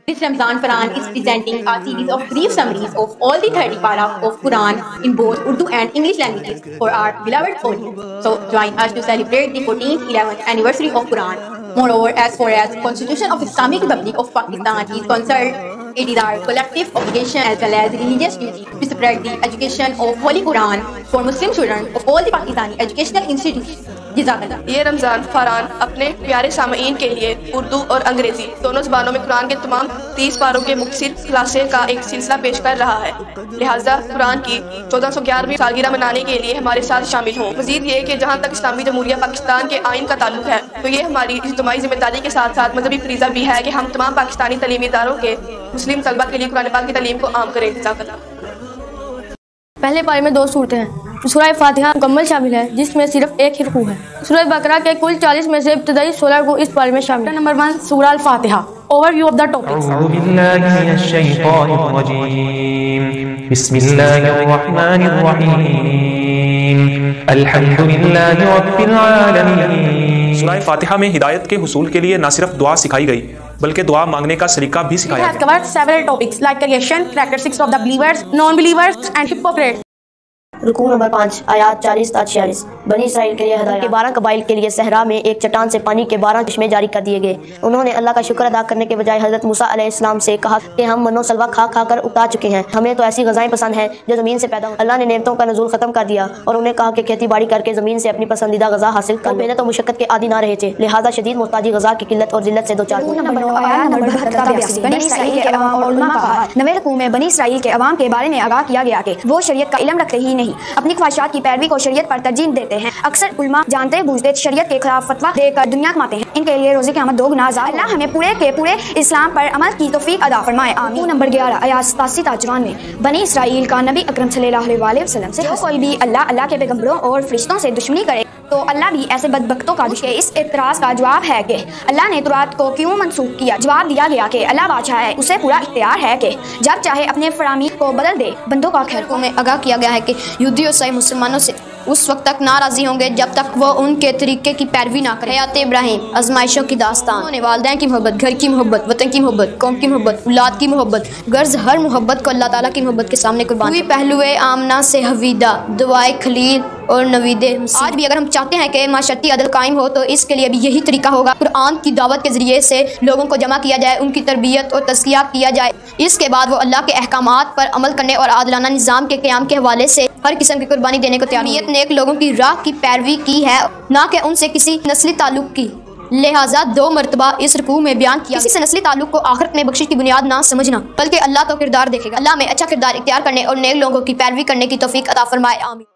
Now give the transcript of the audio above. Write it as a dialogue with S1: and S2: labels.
S1: This Ramadan Faran is presenting a series of brief summaries of all the 30 para of Quran in both Urdu and English languages for our beloved audience. So join us to celebrate the 14th 11th anniversary of Quran. Moreover, as far as Constitution of Islamic Republic of Pakistan is concerned, it is our collective obligation as well as religious duty to spread the education of Holy Quran for Muslim children of all the Pakistani Educational Institutes. جزاک'Allah.
S2: یہ رمضان فاران اپنے پیارے سامعین کے لیے اردو اور انگریزی دونوں زبانوں میں قرآن کے تمام 30 پاروں کے مختصر خلاصے کا ایک سلسلہ پیش کر رہا ہے. لہذا قرآن کی 1411ویں سالگرہ منانے کے لیے ہمارے ساتھ شامل ہوں. مزید یہ کہ جہاں تک اسلامی جمہوریہ پاکستان کے آئین کا تعلق ہے تو یہ ہماری اجتماعی ذمہ داری کے ساتھ ساتھ مذہبی فریضہ بھی ہے کہ ہم تمام پاکستانی تعلیمی اداروں کے مسلم طلبہ کے لیے قرآن پاک کی تعلیم کو عام کریں. جزاک'Allah.
S3: پہلے پارے میں 2 صورتیں ہیں. سورہ فاتحہ مکمل شامل ہے جس میں صرف ایک ہی رکوع ہے. سورہ بقرہ کے کل 40 میں سے ابتدائی 16 رکوع اس پارے میں شامل ہیں. نمبر 1 سورہ الفاتحہ. Overview of the topics.
S4: أعوذ بالله من الشيطان الرجيم. بسم الله الرحمن الرحيم. الحمد لله رب العالمين.
S5: سورہ فاتحہ میں ہدایت کے حصول کے لیے نہ صرف دعا سکھائی گئی بلکہ دعا مانگنے کا سلیقہ بھی سکھایا
S3: We have covered several topics like creation, characteristics of the believers, non-believers and hypocrites.
S6: رکوع نمبر 5 آیات 40 تا 46. بنی اسرائیل کے لیے ہدایت کے 12 قبائل کے لیے صحرا میں ایک چٹان سے پانی کے 12 چشمے جاری کر دیے گئے. انہوں نے اللہ کا شکر ادا کرنے کے بجائے حضرت موسیٰ علیہ السلام سے کہا کہ ہم من و سلوہ کھا کھا کر اکتا چکے ہیں, ہمیں تو ایسی غذائیں پسند ہیں جو زمین سے پیدا ہوں. اللہ نے نعمتوں کا نزول ختم کر دیا اور انہیں کہا کہ کھیتی باڑی کر کے زمین سے اپنی پسندیدہ غذا حاصل کر. محنت و مشقت کے عادی نہ رہے تھے, لہٰذا شدید محتاجی غذا کی قلت اور ذلت سے دوچار ہوئے.
S7: بنی اسرائیل کے عوام اور علماء کا 9ویں رکوع میں بنی اسرائیل کے عوام کے بارے میں آگاہ کیا گیا کہ وہ شریعت کا علم رکھتے ہی نہیں, اپنی خواہشات کی پیروی کو شریعت پر ترجیح دیتے ہیں. اکثر علماء جانتے بوجھتے شریعت کے خلاف فتویٰ دے کر دنیا کماتے ہیں. ان کے لیے روزی قیامت 2 گنا عذاب. اللہ ہمیں پورے کے پورے اسلام پر عمل کی توفیق عطا فرمائے. آمین. نمبر 11 آیات 87 تا 54 بنی اسرائیل کا نبی اکرم صلی اللہ علیہ وسلم سے جو کوئی بھی اللہ کے پیغمبروں اور فرشتوں سے دشمنی کرے تو اللہ بھی ایسے بدبختوں کا دشمن. اس اعتراض کا جواب ہے کہ اللہ نے تورات کو کیوں منسوخ کیا. جواب دیا گیا کہ اللہ بادشاہ ہے, اسے پورا اختیار ہے کہ جب چاہے اپنے فرامی کو بدل دے. بندوں کا خیر
S8: میں آگاہ کیا گیا ہے کہ یہودی اور عیسائی مسلمانوں سے اس وقت تک ناراضی ہوں گے جب تک وہ ان کے طریقے کی پیروی نہ کرے. حیات ابراہیم, آزمائشوں کی داستان, والدین کی محبت, گھر کی محبت, وطن کی محبت, قوم کی محبت, اولاد کی محبت, غرض ہر محبت کو اللہ تعالیٰ کی محبت کے سامنے قربان. ہوئی پہلوئے آمنہ سے حویدہ, دعائے خلیل اور نوید. آج بھی اگر ہم چاہتے ہیں کہ معاشرتی عدل قائم ہو تو اس کے لیے بھی یہی طریقہ ہوگا. قرآن کی دعوت کے ذریعے سے لوگوں کو جمع کیا جائے, ان کی تربیت اور تزکیہ کیا جائے. اس کے بعد وہ اللہ کے احکامات پر عمل کرنے اور عادلانہ نظام کے قیام کے حوالے سے ہر قسم کی قربانی دینے کو تیار. نیک لوگوں کی راہ کی پیروی کی ہے, نہ کہ ان سے کسی نسلی تعلق کی. لہذا 2 مرتبہ اس رکوع میں بیان کیا کسی سے نسلی تعلق کو آخرت میں بخشش کی بنیاد نہ سمجھنا, بلکہ اللہ تو کردار دیکھے گا. اللہ میں اچھا کردار اختیار کرنے اور نیک لوگوں کی پیروی کرنے کی توفیق عطا فرمائے. آمین.